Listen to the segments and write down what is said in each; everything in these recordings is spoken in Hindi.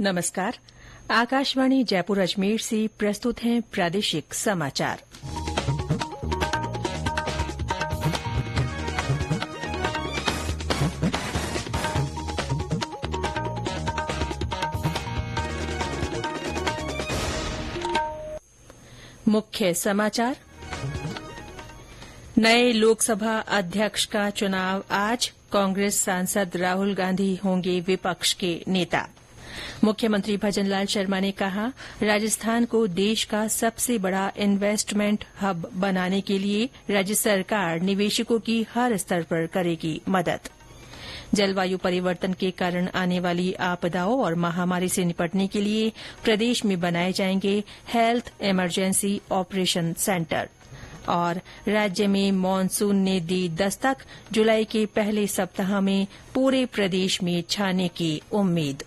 नमस्कार। आकाशवाणी जयपुर अजमेर से प्रस्तुत हैं प्रादेशिक समाचार। मुख्य समाचार। नए लोकसभा अध्यक्ष का चुनाव आज। कांग्रेस सांसद राहुल गांधी होंगे विपक्ष के नेता। मुख्यमंत्री भजनलाल शर्मा ने कहा, राजस्थान को देश का सबसे बड़ा इन्वेस्टमेंट हब बनाने के लिए राज्य सरकार निवेशकों की हर स्तर पर करेगी मदद। जलवायु परिवर्तन के कारण आने वाली आपदाओं और महामारी से निपटने के लिए प्रदेश में बनाए जाएंगे हेल्थ इमरजेंसी ऑपरेशन सेंटर। और राज्य में मानसून ने दी दस्तक। जुलाई के पहले सप्ताह में पूरे प्रदेश में छाने की उम्मीद।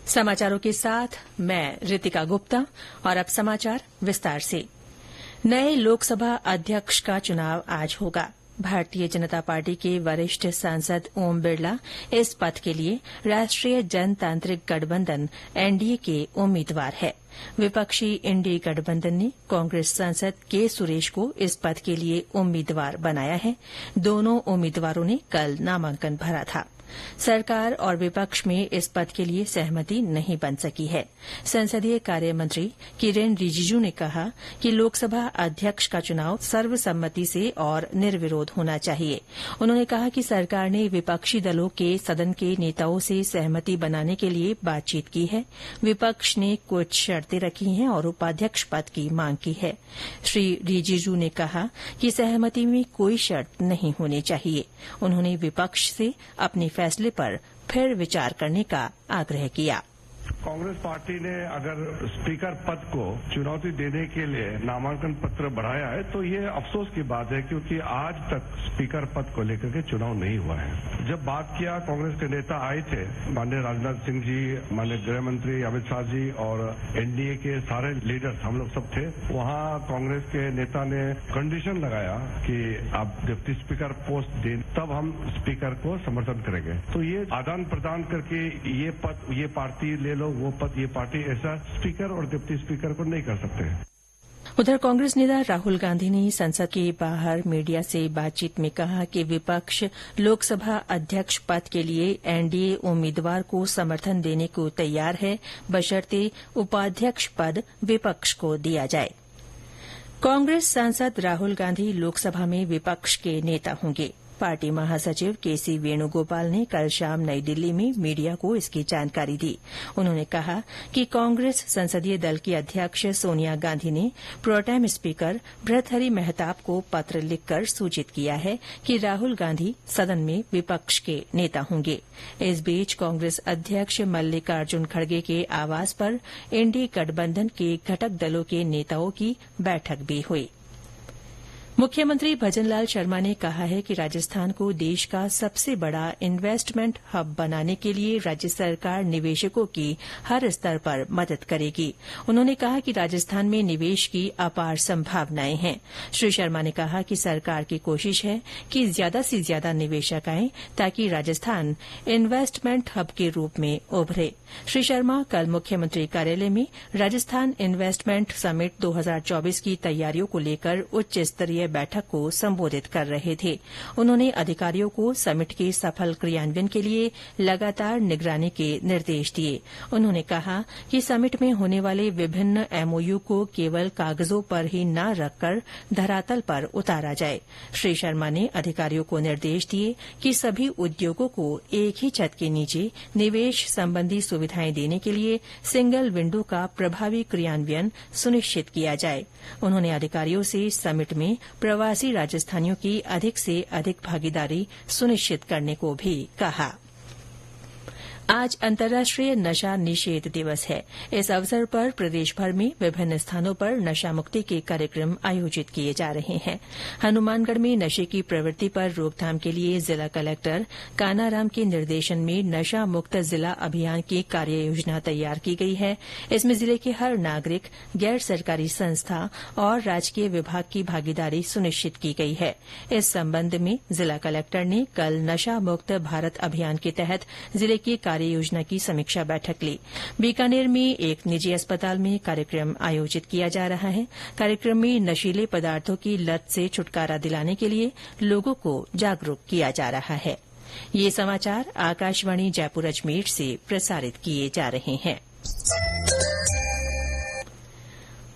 समाचारों के साथ मैं रितिका गुप्ता। और अब समाचार विस्तार से। नए लोकसभा अध्यक्ष का चुनाव आज होगा। भारतीय जनता पार्टी के वरिष्ठ सांसद ओम बिरला इस पद के लिए राष्ट्रीय जनतांत्रिक गठबंधन एनडीए के उम्मीदवार है। विपक्षी इंडी गठबंधन ने कांग्रेस सांसद के सुरेश को इस पद के लिए उम्मीदवार बनाया है। दोनों उम्मीदवारों ने कल नामांकन भरा था। सरकार और विपक्ष में इस पद के लिए सहमति नहीं बन सकी है। संसदीय कार्य मंत्री किरेन रिजिजू ने कहा कि लोकसभा अध्यक्ष का चुनाव सर्वसम्मति से और निर्विरोध होना चाहिए। उन्होंने कहा कि सरकार ने विपक्षी दलों के सदन के नेताओं से सहमति बनाने के लिए बातचीत की है। विपक्ष ने कुछ शर्तें रखी हैं और उपाध्यक्ष पद की मांग की है। श्री रिजिजू ने कहा कि सहमति में कोई शर्त नहीं होनी चाहिए। उन्होंने विपक्ष से अपने फैसले पर फिर विचार करने का आग्रह किया। कांग्रेस पार्टी ने अगर स्पीकर पद को चुनौती देने के लिए नामांकन पत्र बढ़ाया है तो ये अफसोस की बात है, क्योंकि आज तक स्पीकर पद को लेकर के चुनाव नहीं हुआ है। जब बात किया, कांग्रेस के नेता आए थे, माननीय राजनाथ सिंह जी, माननीय गृह मंत्री अमित शाह जी और एनडीए के सारे लीडर्स हम लोग सब थे। वहां कांग्रेस के नेता ने कंडीशन लगाया कि आप डिप्टी स्पीकर पोस्ट दें, तब हम स्पीकर को समर्थन करेंगे। तो ये आदान प्रदान करके ये पद ये पार्टी ले लो, वो पद ये पार्टी, ऐसा स्पीकर और डिप्टी स्पीकर को नहीं कर सकते। उधर कांग्रेस नेता राहुल गांधी ने संसद के बाहर मीडिया से बातचीत में कहा कि विपक्ष लोकसभा अध्यक्ष पद के लिए एनडीए उम्मीदवार को समर्थन देने को तैयार है, बशर्ते उपाध्यक्ष पद विपक्ष को दिया जाए। कांग्रेस सांसद राहुल गांधी लोकसभा में विपक्ष के नेता होंगे। पार्टी महासचिव केसी वेणुगोपाल ने कल शाम नई दिल्ली में मीडिया को इसकी जानकारी दी। उन्होंने कहा कि कांग्रेस संसदीय दल की अध्यक्ष सोनिया गांधी ने प्रोटेम स्पीकर भर्तृहरि महताब को पत्र लिखकर सूचित किया है कि राहुल गांधी सदन में विपक्ष के नेता होंगे। इस बीच कांग्रेस अध्यक्ष मल्लिकार्जुन खड़गे के आवास पर इंडी गठबंधन के घटक दलों के नेताओं की बैठक भी हुई। मुख्यमंत्री भजनलाल शर्मा ने कहा है कि राजस्थान को देश का सबसे बड़ा इन्वेस्टमेंट हब बनाने के लिए राज्य सरकार निवेशकों की हर स्तर पर मदद करेगी। उन्होंने कहा कि राजस्थान में निवेश की अपार संभावनाएं हैं। श्री शर्मा ने कहा कि सरकार की कोशिश है कि ज्यादा से ज्यादा निवेशक आएं ताकि राजस्थान इन्वेस्टमेंट हब के रूप में उभरे। श्री शर्मा कल मुख्यमंत्री कार्यालय में राजस्थान इन्वेस्टमेंट समिट 2024 की तैयारियों को लेकर उच्च स्तरीय बैठक को संबोधित कर रहे थे। उन्होंने अधिकारियों को समिट के सफल क्रियान्वयन के लिए लगातार निगरानी के निर्देश दिए। उन्होंने कहा कि समिट में होने वाले विभिन्न एमओयू को केवल कागजों पर ही न रखकर धरातल पर उतारा जाए। श्री शर्मा ने अधिकारियों को निर्देश दिए कि सभी उद्योगों को एक ही छत के नीचे निवेश संबंधी सुविधाएं देने के लिए सिंगल विंडो का प्रभावी क्रियान्वयन सुनिश्चित किया जाए। उन्होंने अधिकारियों से समिट में प्रवासी राजस्थानियों की अधिक से अधिक भागीदारी सुनिश्चित करने को भी कहा। आज अंतर्राष्ट्रीय नशा निषेध दिवस है। इस अवसर पर प्रदेश भर में विभिन्न स्थानों पर नशा मुक्ति के कार्यक्रम आयोजित किए जा रहे हैं। हनुमानगढ़ में नशे की प्रवृत्ति पर रोकथाम के लिए जिला कलेक्टर कानाराम के निर्देशन में नशा मुक्त जिला अभियान की कार्ययोजना तैयार की गई है। इसमें जिले के हर नागरिक, गैर सरकारी संस्था और राजकीय विभाग की भागीदारी सुनिश्चित की गई है। इस संबंध में जिला कलेक्टर ने कल नशा मुक्त भारत अभियान के तहत जिले की योजना की समीक्षा बैठक ली। बीकानेर में एक निजी अस्पताल में कार्यक्रम आयोजित किया जा रहा है। कार्यक्रम में नशीले पदार्थों की लत से छुटकारा दिलाने के लिए लोगों को जागरूक किया जा रहा है। ये समाचार आकाशवाणी जयपुर अजमेर से प्रसारित किए जा रहे हैं।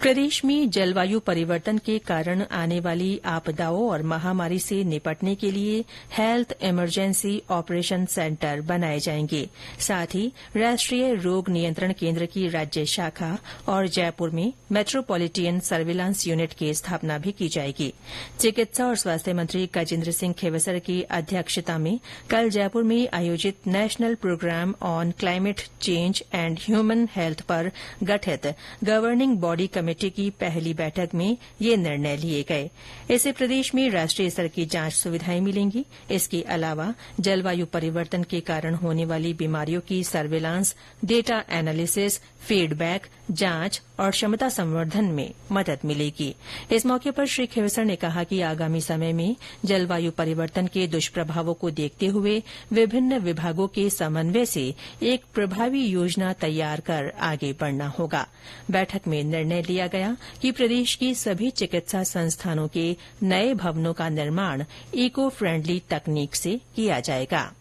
प्रदेश में जलवायु परिवर्तन के कारण आने वाली आपदाओं और महामारी से निपटने के लिए हेल्थ इमरजेंसी ऑपरेशन सेंटर बनाए जाएंगे। साथ ही राष्ट्रीय रोग नियंत्रण केंद्र की राज्य शाखा और जयपुर में मेट्रोपॉलिटन सर्विलांस यूनिट की स्थापना भी की जाएगी। चिकित्सा और स्वास्थ्य मंत्री गजेंद्र सिंह खींवसर की अध्यक्षता में कल जयपुर में आयोजित national programme on climate change and human health पर गठित गवर्निंग बॉडी कमेटी की पहली बैठक में ये निर्णय लिए गए। इससे प्रदेश में राष्ट्रीय स्तर की जांच सुविधाएं मिलेंगी। इसके अलावा जलवायु परिवर्तन के कारण होने वाली बीमारियों की सर्विलांस, डेटा एनालिसिस, फीडबैक, जांच और क्षमता संवर्धन में मदद मिलेगी। इस मौके पर श्री खींवसर ने कहा कि आगामी समय में जलवायु परिवर्तन के दुष्प्रभावों को देखते हुए विभिन्न विभागों के समन्वय से एक प्रभावी योजना तैयार कर आगे बढ़ना होगा। बैठक में निर्णय लिया गया कि प्रदेश की सभी चिकित्सा संस्थानों के नए भवनों का निर्माण इको फ्रेंडली तकनीक से किया जाएगा।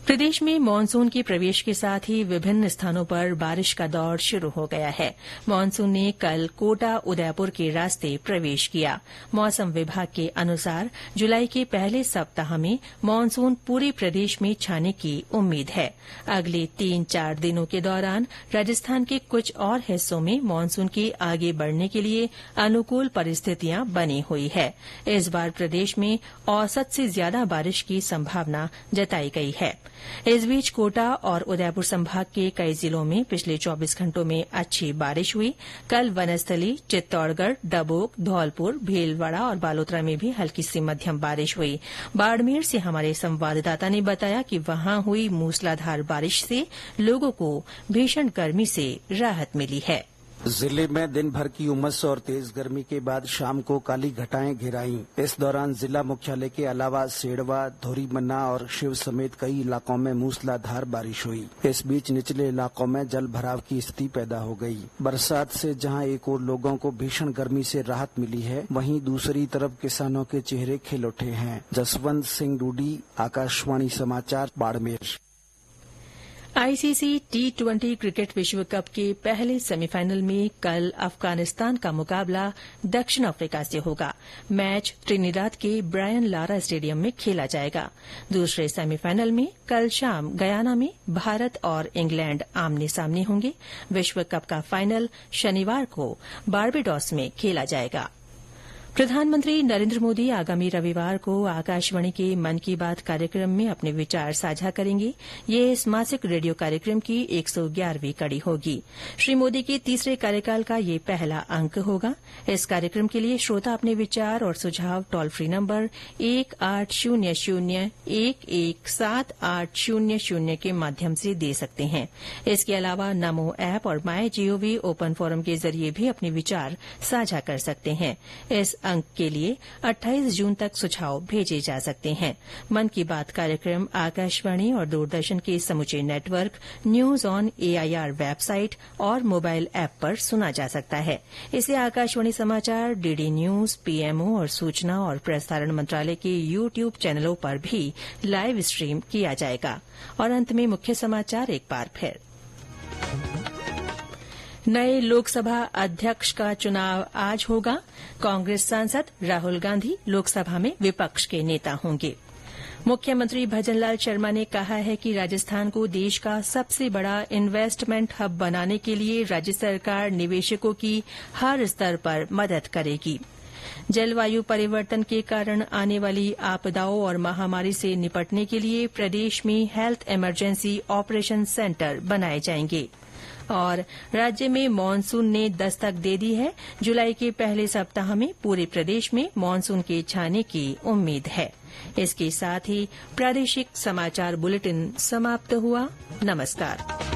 प्रदेश में मानसून के प्रवेश के साथ ही विभिन्न स्थानों पर बारिश का दौर शुरू हो गया है। मानसून ने कल कोटा उदयपुर के रास्ते प्रवेश किया। मौसम विभाग के अनुसार जुलाई के पहले सप्ताह में मानसून पूरे प्रदेश में छाने की उम्मीद है। अगले 3-4 दिनों के दौरान राजस्थान के कुछ और हिस्सों में मानसून के आगे बढ़ने के लिए अनुकूल परिस्थितियां बनी हुई है। इस बार प्रदेश में औसत से ज्यादा बारिश की संभावना जताई गई है। इस बीच कोटा और उदयपुर संभाग के कई जिलों में पिछले 24 घंटों में अच्छी बारिश हुई। कल वनस्थली, चित्तौड़गढ़, डबोक, धौलपुर, भीलवाड़ा और बालोतरा में भी हल्की से मध्यम बारिश हुई। बाड़मेर से हमारे संवाददाता ने बताया कि वहां हुई मूसलाधार बारिश से लोगों को भीषण गर्मी से राहत मिली है। जिले में दिन भर की उमस और तेज गर्मी के बाद शाम को काली घटाएं घिराई। इस दौरान जिला मुख्यालय के अलावा सेड़वा, धोरीमन्ना और शिव समेत कई इलाकों में मूसलाधार बारिश हुई। इस बीच निचले इलाकों में जल भराव की स्थिति पैदा हो गई। बरसात से जहां एक ओर लोगों को भीषण गर्मी से राहत मिली है, वहीं दूसरी तरफ किसानों के चेहरे खिल उठे हैं। जसवंत सिंह रूडी, आकाशवाणी समाचार, बाड़मेर। आईसीसी T20 क्रिकेट विश्व कप के पहले सेमीफाइनल में कल अफगानिस्तान का मुकाबला दक्षिण अफ्रीका से होगा। मैच त्रिनिदाद के ब्रायन लारा स्टेडियम में खेला जाएगा। दूसरे सेमीफाइनल में कल शाम गयाना में भारत और इंग्लैंड आमने सामने होंगे। विश्व कप का फाइनल शनिवार को बारबेडोस में खेला जाएगा। प्रधानमंत्री नरेंद्र मोदी आगामी रविवार को आकाशवाणी के मन की बात कार्यक्रम में अपने विचार साझा करेंगे। ये इस मासिक रेडियो कार्यक्रम की 111वीं कड़ी होगी। श्री मोदी के तीसरे कार्यकाल का ये पहला अंक होगा। इस कार्यक्रम के लिए श्रोता अपने विचार और सुझाव टोल फ्री नंबर 1800-117800 के माध्यम से दे सकते हैं। इसके अलावा नमो ऐप और माय जीओवी ओपन फोरम के जरिए भी अपने विचार साझा कर सकते हैं। इस अंक के लिए 28 जून तक सुझाव भेजे जा सकते हैं। मन की बात कार्यक्रम आकाशवाणी और दूरदर्शन के समूचे network, news on AIR website और मोबाइल ऐप पर सुना जा सकता है। इसे आकाशवाणी समाचार, DD न्यूज, PMO और सूचना और प्रसारण मंत्रालय के YouTube चैनलों पर भी लाइव स्ट्रीम किया जाएगा। और अंत में मुख्य समाचार एक बार फिर। नए लोकसभा अध्यक्ष का चुनाव आज होगा। कांग्रेस सांसद राहुल गांधी लोकसभा में विपक्ष के नेता होंगे। मुख्यमंत्री भजनलाल शर्मा ने कहा है कि राजस्थान को देश का सबसे बड़ा इन्वेस्टमेंट हब बनाने के लिए राज्य सरकार निवेशकों की हर स्तर पर मदद करेगी। जलवायु परिवर्तन के कारण आने वाली आपदाओं और महामारी से निपटने के लिए प्रदेश में हेल्थ इमरजेंसी ऑपरेशन सेंटर बनाए जाएंगे। और राज्य में मानसून ने दस्तक दे दी है। जुलाई के पहले सप्ताह में पूरे प्रदेश में मानसून के छाने की उम्मीद है। इसके साथ ही प्रादेशिक समाचार बुलेटिन समाप्त हुआ। नमस्कार।